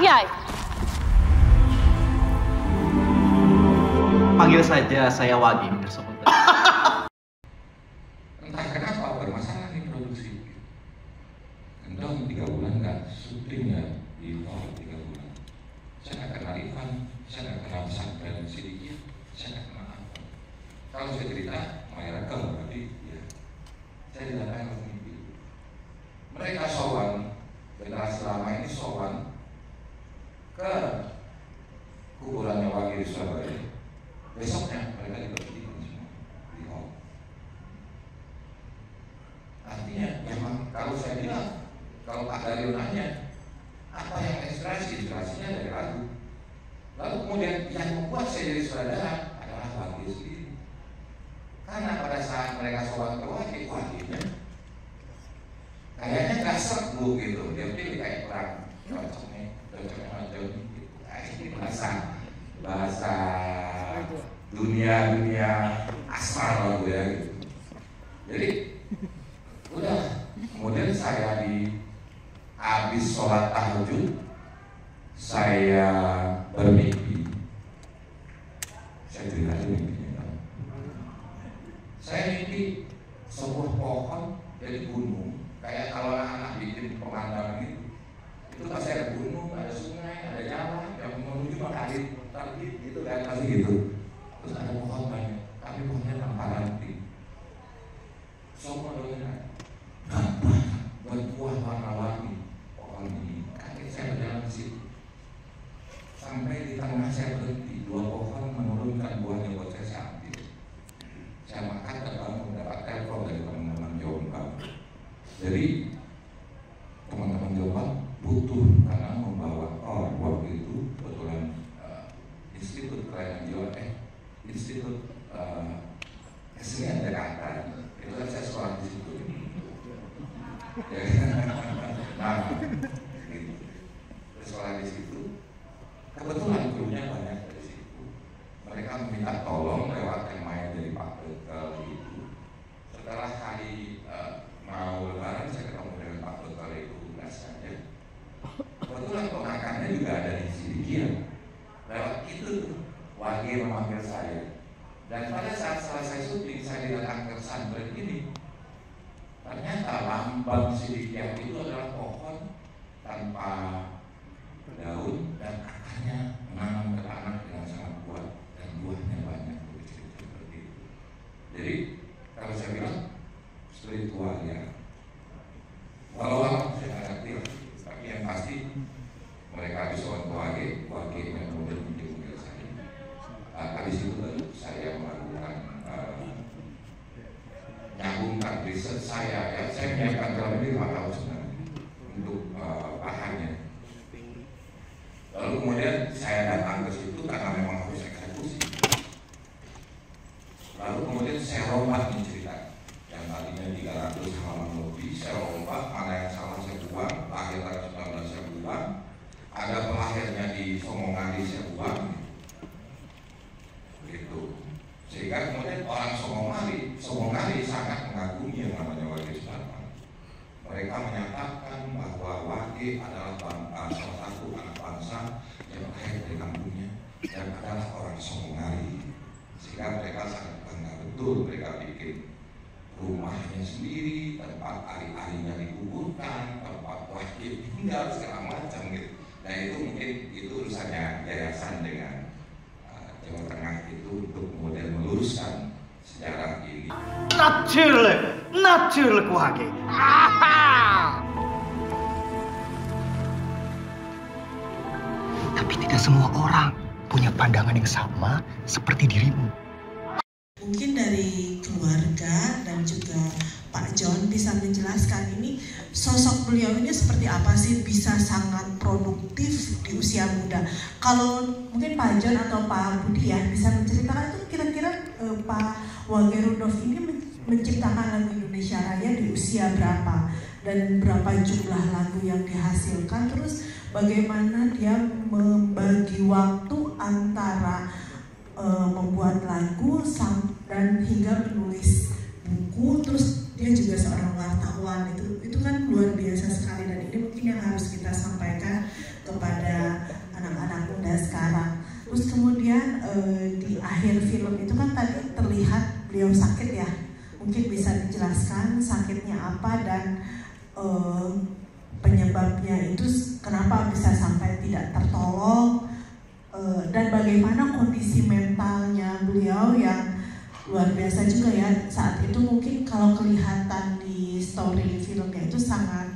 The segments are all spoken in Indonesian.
Kiai. Panggil saja saya Wagi, Mirsaputra. Entah kenapa bermasalah nih produksi. Kendong 3 bulan nggak syuting ya di bawah 3 bulan. Saya nggak kenal Ivan, saya nggak kenal pesantren sedikit, saya nggak kenal apa. Kalau saya cerita, miracle berarti ya. Saya didatangkan oleh mimpi. Mereka sowan, generasi lama ini sowan ke kuburannya Wagi di Surabaya. Besoknya mereka diberikan semua di hall. Artinya memang kalau saya bilang, kalau Pak Dario nanya apa yang inspirasinya dari lagu. Lalu kemudian yang membuat saya jadi sutradara adalah Wagi sendiri. Karena pada saat mereka sowan ke Wagi, Waginya kayaknya nggak seru gitu. Dia pilih kayak perang, cocoknya macam gitu. Ini bahasa dunia asal lagu ya gitu. Jadi udah, kemudian saya habis sholat tahajud saya bermimpi. Saya ceritain mimpinya. Saya mimpi sebuah pohon dari gunung, kayak kalau anak-anak bikin pemandangan gitu. Itu pasti ada gunung, ada sungai, ada jalan yang menuju matahari terbit gitu kan, pasti gitu. Terus ada pohon banyak, tapi pohonnya tanpa ranting. Semua doanya berbuah warna-warni. Pohon ini, akhirnya saya berjalan ke situ. Sampai di tengah saya berhenti, 2 pohon menurunkan buahnya buat saya ambil. Saya makan dan baru mendapat telepon dari teman-teman Jombang. Jadi teman-teman Jombang butuh karena membawa waktu itu kebetulan Institut Kelainan Jiwa Institut Kesenian Jakarta itu kan saya sekolah di situ. Nah, gitu. Sekolah di situ. Kebetulan gurunya banyak dari situ. Mereka meminta tolong lewat yang main dari Pak Bekel gitu. Setelah hari mau lebaran saya ketemu dengan Pak Bekel itu saja. Kebetulan ponakannya juga ada di Sidikian. Lewat itu Wagi memanggil saya. Dan pada saat selesai syuting saya didatang ke pesantren ini. Ternyata lambang Sidikian itu adalah pohon tanpa daun dan akarnya menanam ke tanah dengan sangat kuat dan buahnya banyak seperti itu. Jadi kalau saya bilang spiritual ya. Walau saya nggak ngerti, tapi yang pasti mereka habis soal Wagi yang kemudian menjadi saya. Habis itu baru saya melakukan nyambungkan riset saya. Ya, saya menyiapkan dalam ini 5 tahun sebenarnya untuk bahannya. Lalu kemudian saya datang ke situ karena memang harus eksekusi. Lalu kemudian saya rompak nih cerita. Yang tadinya 300 halaman lebih, saya rompak, mana yang salah saya buang, lahir tanggal 19 saya buang, ada pelahirnya di Songongari saya buang, gitu. Sehingga kemudian orang Songongari sangat mengagumi yang namanya Wagi Sudarman. Mereka menyatakan bahwa Wagi adalah salah satu anak bangsa yang lahir dari kampungnya dan adalah orang Songongari. Sehingga mereka sangat bangga betul, mereka bikin rumahnya sendiri, tempat ari-arinya dikuburkan, tempat Wagi tinggal segala macam gitu. Nah itu mungkin itu urusannya yayasan dengan Jawa Tengah itu untuk kemudian meluruskan sejarah ini. Najil ku Wagi. Tapi tidak semua orang punya pandangan yang sama seperti dirimu. Mungkin dari keluarga dan juga Pak John bisa menjelaskan ini sosok beliau ini seperti apa sih bisa sangat produktif di usia muda. Kalau mungkin Pak John atau Pak Budi ya bisa menceritakan itu kira-kira Pak Wage Rudolf ini menciptakan lagu Indonesia Raya di usia berapa dan berapa jumlah lagu yang dihasilkan, terus bagaimana dia membagi waktu antara membuat lagu dan hingga menulis buku, terus dia juga seorang wartawan. Itu kan luar biasa sekali dan ini mungkin yang harus kita sampaikan kepada di akhir film itu kan tadi terlihat beliau sakit ya. Mungkin bisa dijelaskan sakitnya apa dan penyebabnya itu kenapa bisa sampai tidak tertolong, dan bagaimana kondisi mentalnya beliau yang luar biasa juga ya saat itu. Mungkin kalau kelihatan di story filmnya itu sangat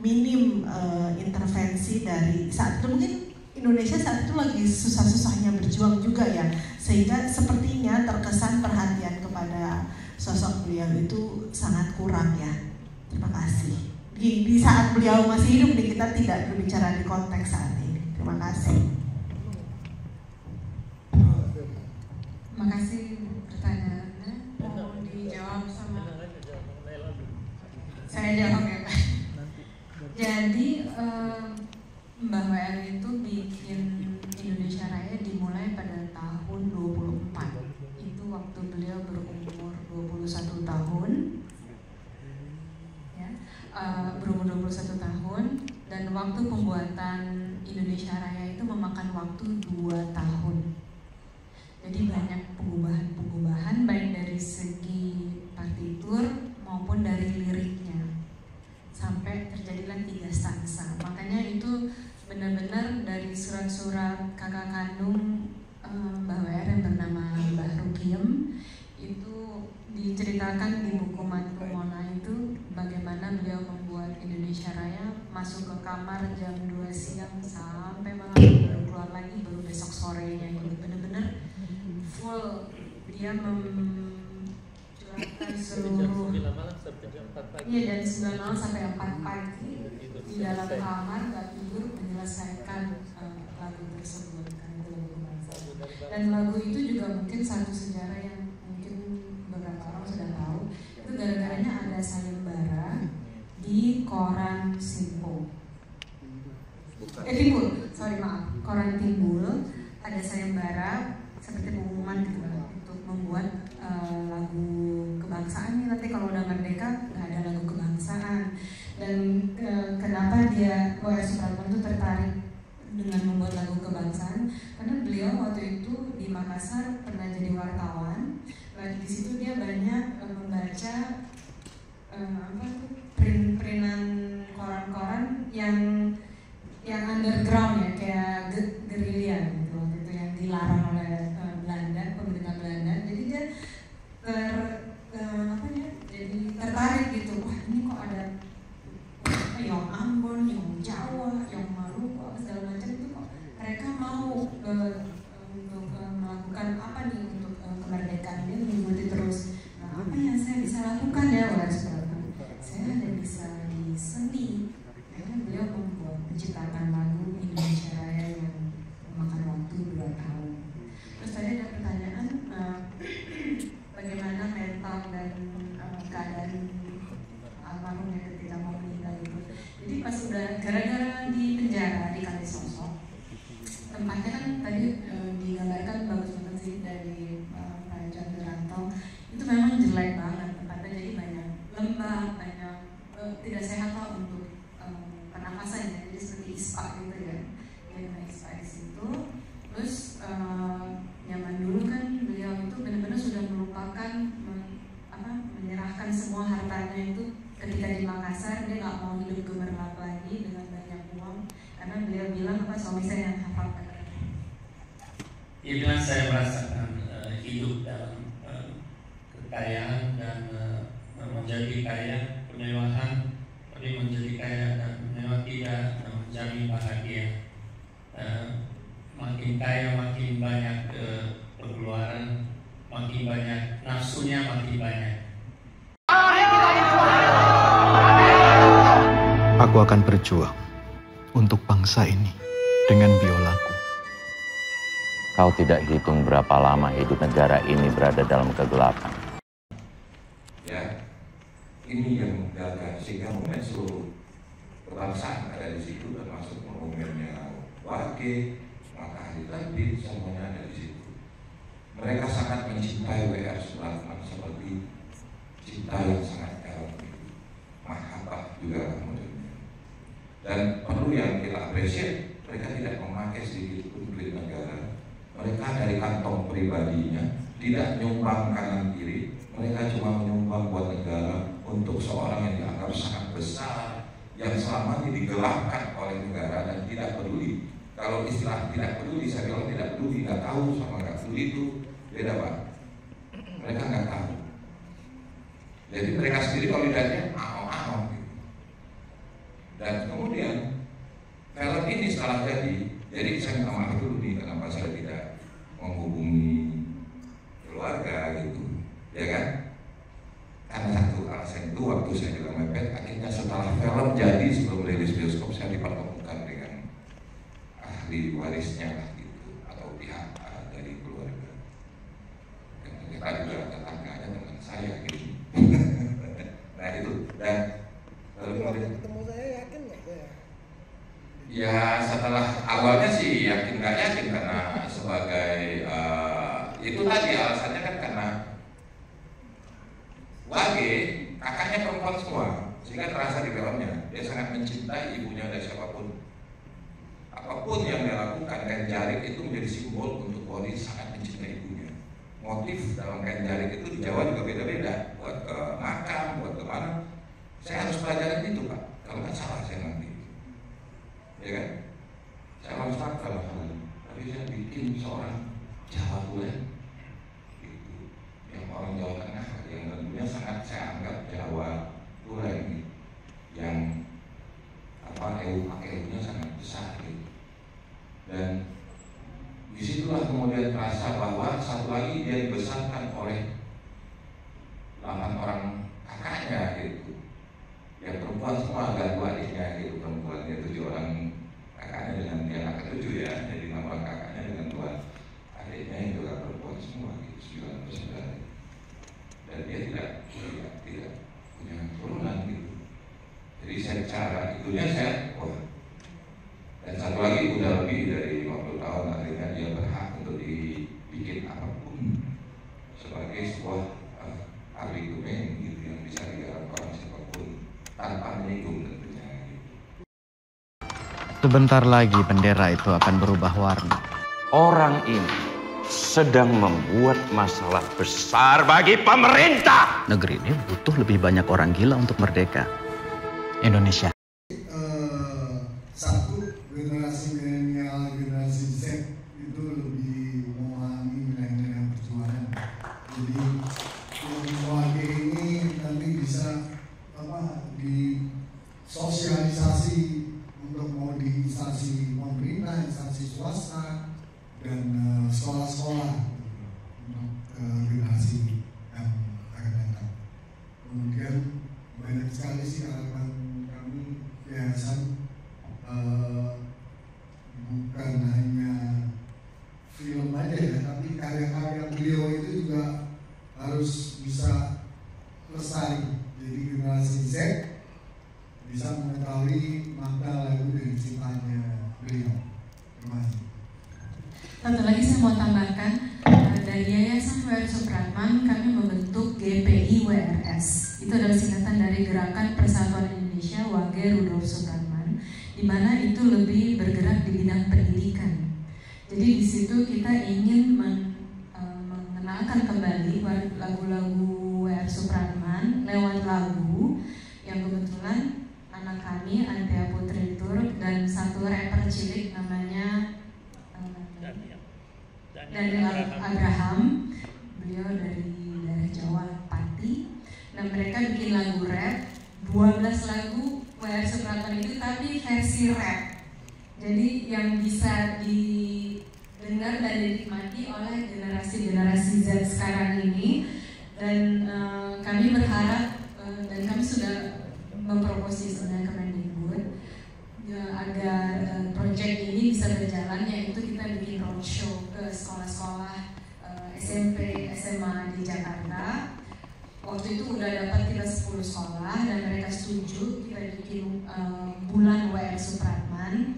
minim intervensi dari saat itu. Mungkin Indonesia saat itu lagi susah-susahnya berjuang juga ya, sehingga sepertinya terkesan perhatian kepada sosok beliau itu sangat kurang ya. Terima kasih. Di saat beliau masih hidup nih, kita tidak berbicara di konteks saat ini. Terima kasih. Terima kasih pertanyaannya. Mau dijawab sama saya jawab ya Pak. Jadi Mbah WR itu bikin Indonesia Raya dimulai pada tahun 24. Itu waktu beliau berumur 21 tahun. Ya, berumur 21 tahun, dan waktu pembuatan Indonesia Raya itu memakan waktu 2 tahun. Jadi banyak pengubahan baik dari segi partitur maupun dari liriknya, sampai terjadilah 3 stansa. Makanya itu benar-benar dari surat-surat kakak kandung Mbah WR yang bernama Mbah Rukiem itu diceritakan di buku Mantu Mona itu bagaimana beliau membuat Indonesia Raya, masuk ke kamar jam 2 siang sampai malam, baru keluar lagi baru besok sorenya gitu. Benar-benar full dia mencurahkan seluruh dari 9 malam sampai 4 pagi di dalam kamar gak tidur menyelesaikan lagu tersebut, karena itu lagu kebangsaan. Dan lagu itu juga mungkin satu sejarah yang mungkin beberapa orang sudah tahu, itu gara-garanya ada sayembara di koran Simpo. Timbul, sorry maaf, koran Timbul ada sayembara seperti pengumuman gitu untuk membuat lagu kebangsaan nih, nanti kalau udah merdeka nggak ada lagu kebangsaan. Dan kenapa dia WR Supratman itu tertarik dengan membuat lagu kebangsaan, karena beliau waktu itu di Makassar pernah jadi wartawan. Lagi di situ dia banyak membaca print-printan koran-koran yang underground ya, kayak gerilya gitu waktu itu, yang dilarang oleh Belanda, pemerintah Belanda. Jadi dia jadi tertarik gitu, wah ini kok ada yang Ambon, yang Jawa, yang Maluku, segala macam itu kok mereka mau untuk melakukan apa nih untuk kemerdekaan. Dia mengikuti terus. Nah, apa yang saya bisa lakukan ya WR Supratman? Saya ada bisa di seni. Akhirnya beliau membuat menciptakan lagu Indonesia Raya yang memakan waktu 2 tahun. Terus tadi ada pertanyaan bagaimana mental dan keadaan almarhumnya ketika mau meninggal itu. Jadi pas udah gara-gara di penjara di Kalisosok, tempatnya kan tadi digambarkan bagus banget sih dari Pak John Wiranto. Itu memang jelek banget tempatnya, jadi banyak lembah, banyak tidak sehat lah untuk pernafasan ya. Jadi seperti ispa gitu ya, dia naik ispa di situ. Terus nyaman dulu kan beliau itu benar-benar sudah melupakan menyerahkan semua hartanya itu ketika di Makassar. Dia nggak mau hidup gemerlap lagi dengan banyak uang, karena beliau bilang suami saya yang hafal. Dia bilang saya merasakan hidup dalam kekayaan dan menjadi kaya, kemewahan, tapi menjadi kaya dan mewah tidak menjadi bahagia. Makin kaya makin banyak pengeluaran, makin banyak nafsunya, makin banyak. Aku akan berjuang untuk bangsa ini dengan biolaku. Kau tidak hitung berapa lama hidup negara ini berada dalam kegelapan. Ya, ini yang menjaga sehingga momen seluruh kebangsaan ada di situ, termasuk momennya Wage, maka ahli tadi semuanya ada di situ. Mereka sangat mencintai WR Supratman seperti cinta yang sangat dalam itu, mahabbah juga kemudian. Dan perlu yang kita apresiasi, mereka tidak memakai sedikit pun duit negara Mereka dari kantong pribadinya tidak nyumbang kanan kiri, mereka cuma menyumbang buat negara untuk seorang yang dianggap sangat besar, yang selama ini digelapkan oleh negara dan tidak peduli. Kalau istilah tidak peduli, saya bilang tidak peduli, nggak tahu sama nggak peduli itu beda Pak. Mereka nggak tahu. Jadi mereka sendiri kalau dilihatnya gitu. Dan kemudian film ini setelah jadi saya minta maaf dulu nih kenapa saya tidak menghubungi keluarga gitu, ya kan? Karena satu alasan itu waktu saya juga mepet, akhirnya setelah film jadi sebelum rilis bioskop saya dipertemukan dengan ahli warisnya lah gitu, atau pihak dari keluarga. Dan kita juga tetangganya dengan saya gitu. Nah itu dan ketemu saya yakin nggak saya? Ya setelah awalnya sih yakin nggak yakin karena sebagai itu tadi alasannya kan karena Wage kakaknya perempuan semua sehingga terasa di filmnya dia sangat mencintai ibunya dari siapapun. Apapun yang dia lakukan, kain jarik itu menjadi simbol untuk Wage sangat mencintai ibunya. Motif dalam kain jarik itu di Jawa juga beda-beda, buat ke makam, buat ke mana. Saya harus pelajarin itu Pak, kalau nggak salah saya nanti, ya kan? Saya harus tahu tapi saya bikin seorang Jawa Tulen, gitu. Yang orang Jawa Tengah, yang tentunya sangat saya anggap Jawa Tulen, yang EU-nya sangat besar, gitu. Dan disitulah kemudian terasa bahwa satu lagi dia dibesarkan oleh 8 orang kakaknya gitu. Ya perempuan semua agak dua adiknya gitu, perempuannya 7 orang kakaknya dengan dia anak ke-7 ya, jadi 6 orang kakaknya dengan 2 adiknya yang juga perempuan semua gitu, 9 bersaudara. Dan dia tidak punya keturunan gitu. Jadi saya cara itunya saya dan satu lagi udah lebih dari 50 tahun akhirnya dia berhak untuk dibikin apapun sebagai sebuah argumen gitu yang bisa digarap orang siapapun tanpa menyinggung tentunya gitu. Sebentar lagi bendera itu akan berubah warna. Orang ini sedang membuat masalah besar bagi pemerintah. Negeri ini butuh lebih banyak orang gila untuk merdeka. Indonesia. Satu, generasi milenial, generasi Z itu lebih memahami nilai-nilai perjuangan. Jadi Wage ini nanti bisa disosialisasi untuk mau di instansi pemerintah, instansi swasta, dan sekolah-sekolah untuk generasi yang akan datang. Kemudian banyak sekali sih harapan kami yayasan, bukan hanya film aja ya, tapi karya-karya beliau itu juga harus bisa lestari. Jadi generasi Z bisa mengetahui makna lagu dan ciptaannya beliau. Terima kasih. Satu lagi saya mau tambahkan, dari Yayasan W.R. Supratman kami membentuk GPI WRS. Itu adalah singkatan dari Gerakan Persatuan Indonesia Wage Rudolf Supratman, di mana itu lebih bergerak di bidang pendidikan. Jadi di situ kita ingin mengenalkan kembali lagu-lagu W.R. Supratman lewat lagu yang kebetulan anak kami, Antea Putri Turk, dan satu rapper cilik namanya Daniel Abraham, beliau dari daerah Jawa, Pati. Nah mereka bikin lagu rap, 12 lagu W.R. Supratman itu tapi versi rap. Jadi yang bisa didengar dan dinikmati oleh generasi-generasi Z sekarang ini. Dan kami berharap dan kami sudah memproposi sebenarnya ke Mendikbud agar proyek ini bisa berjalan, yaitu kita bikin roadshow ke sekolah-sekolah SMP, SMA di Jakarta. Waktu itu udah dapat kita 10 sekolah dan mereka setuju kita bikin bulan W.R. Supratman.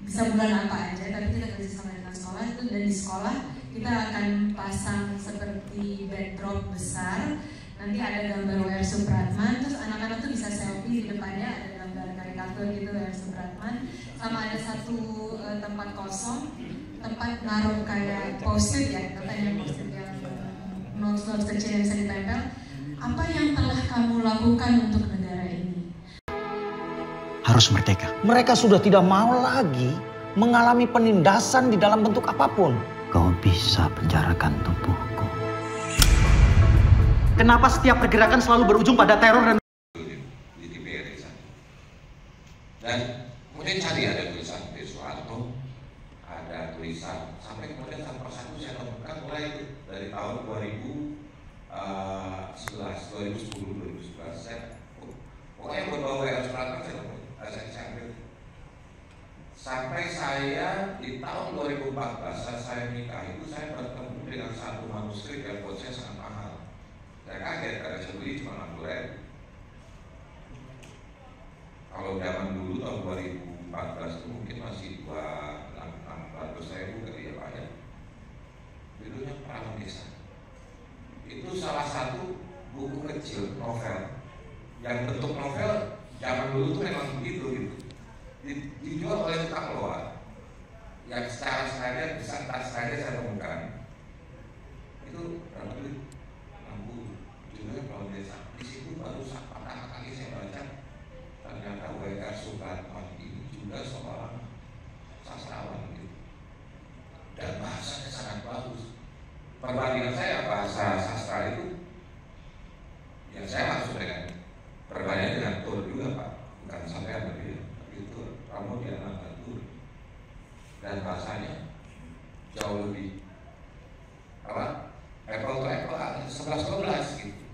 Bisa bulan apa aja, tapi kita kerja sama dengan sekolah itu, dan di sekolah kita akan pasang seperti backdrop besar. Nanti ada gambar W.R. Supratman, terus anak-anak tuh bisa selfie, di depannya ada gambar karikatur gitu W.R. Supratman, sama ada satu tempat kosong tempat naruh kayak post-it ya, katanya post-it yang notes-notes kecil yang bisa ditempel. Apa yang telah kamu lakukan untuk negara ini? Harus merdeka. Mereka sudah tidak mau lagi mengalami penindasan di dalam bentuk apapun. Kau bisa penjarakan tubuhku. Kenapa setiap pergerakan selalu berujung pada teror dan di TPRI sana. Dan kemudian cari ada tulisan Soeharto, ada tulisan sampai kemudian satu persatu saya temukan mulai dari tahun 2010 saya pokoknya berbau WR Supratman saya ambil sampai saya di tahun 2014 saat saya nikah itu saya bertemu dengan satu manuskrip yang buat saya sangat mahal. Saya kaget karena saya beli cuma 60.000. Kalau zaman dulu tahun 2014 itu mungkin masih 200.000 kali ya Pak ya. Judulnya Perang Desa. Itu salah satu buku kecil novel yang bentuk novel zaman dulu tuh memang begitu gitu. Dijual oleh tukang loa yang secara sengaja bisa tak sengaja saya temukan itu berapa duit? 60. Judulnya Perang Desa. Di situ baru pertama kali saya baca ternyata W.R. Supratman ini juga seorang sastrawan gitu. Dan bahasanya sangat bagus. Perbandingan saya bahasa sastra itu yang saya maksud dengan perbandingan dengan Tur juga Pak, bukan sampai lebih tapi Tur, Pramudiana dan Tur, dan bahasanya jauh lebih apa? Apple to apple 11-12 gitu.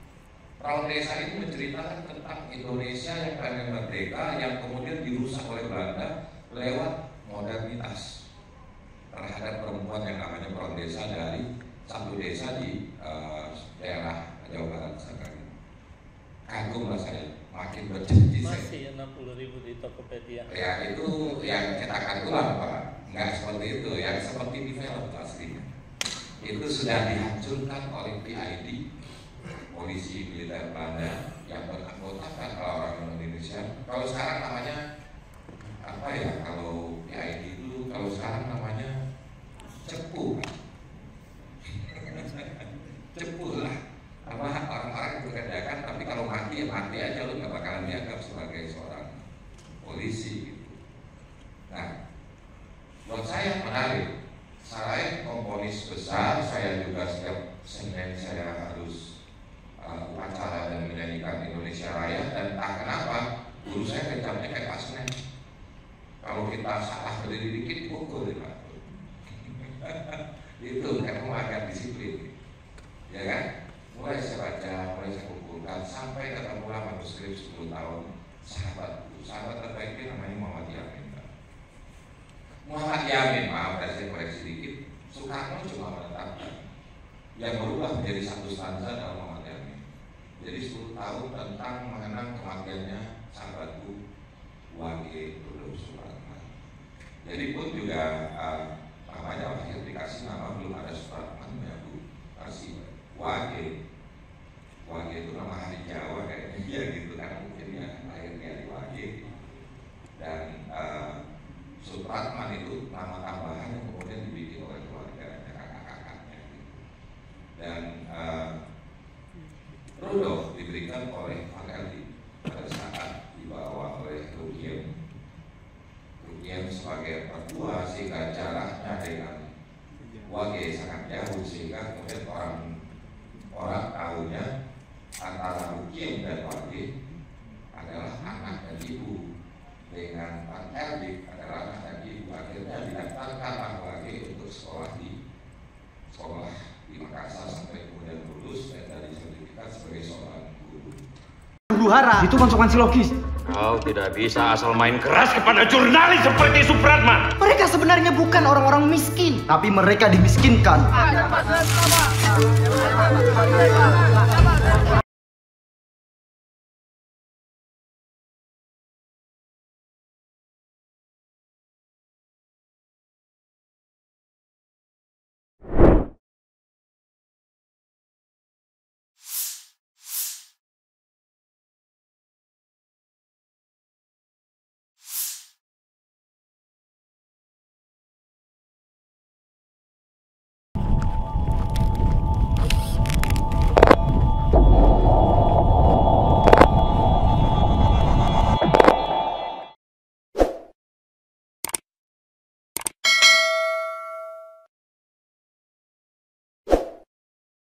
Perang Desa ini menceritakan tentang Indonesia yang pengen merdeka yang kemudian dirusak oleh Belanda lewat modernitas terhadap perempuan yang namanya Perang Desa dari satu desa di daerah Jawa Barat sekarang. Kagum lah saya, makin berjanji masih 60.000 di Tokopedia. Ya itu yang cetakan ulang Pak, nggak seperti itu, yang seperti di film aslinya. Itu sudah dihancurkan oleh PID, polisi militer Belanda yang beranggotakan orang Indonesia. Kalau sekarang namanya apa ya? Kalau PID itu kalau sekarang namanya cepu. Cepu lah, apa orang-orang berkedakan, tapi kalau mati ya mati aja, lu nggak bakalan dianggap sebagai seorang polisi gitu. Nah, buat saya menarik. Selain komponis besar, saya juga setiap Senin saya harus upacara dan menyanyikan Indonesia Raya, dan entah kenapa guru saya kejamnya kayak Pak Senen. Kalau kita salah berdiri dikit, pukul ya Pak. Itu memang agak disiplin. Ya kan? Mulai saya baca, mulai saya kumpulkan sampai ketemulah manuskrip 10 tahun sahabat terbaiknya namanya Muhammad Yamin. Muhammad Yamin, maaf saya koreksi sedikit, Soekarno cuma menetapkan yang berubah menjadi satu stanza dalam Muhammad Yamin. Jadi 10 tahun tentang mengenang kematiannya sahabatku W.G. Rudolf Supratman. Jadi pun juga namanya akhir dikasih nama belum ada Supratman ya Bu, kasih W.G. W.G. itu nama hari Jawa kayaknya dia gitu kan, mungkin ya lahirnya di W.G. Dan Supratman itu nama tambahan yang kemudian dibikin oleh keluarga kakak-kakaknya gitu. Dan Rudolf diberikan oleh Van Eldi pada saat dibawa oleh Rugiem sebagai pertua sehingga jaraknya dengan W.G. sangat jauh sehingga kemudian orang tahunya antara Rugiem dan W.G. adalah anak dan ibu, dengan Van Eldi adalah anak dan ibu. Akhirnya didaftarkan W.G. untuk sekolah di Makassar sampai kemudian lulus dan dari sertifikat sebagai seorang guru. Huru hara itu konsekuensi logis. Kau tidak bisa asal main keras kepada jurnalis seperti Supratman. Mereka sebenarnya bukan orang-orang miskin, tapi mereka dimiskinkan.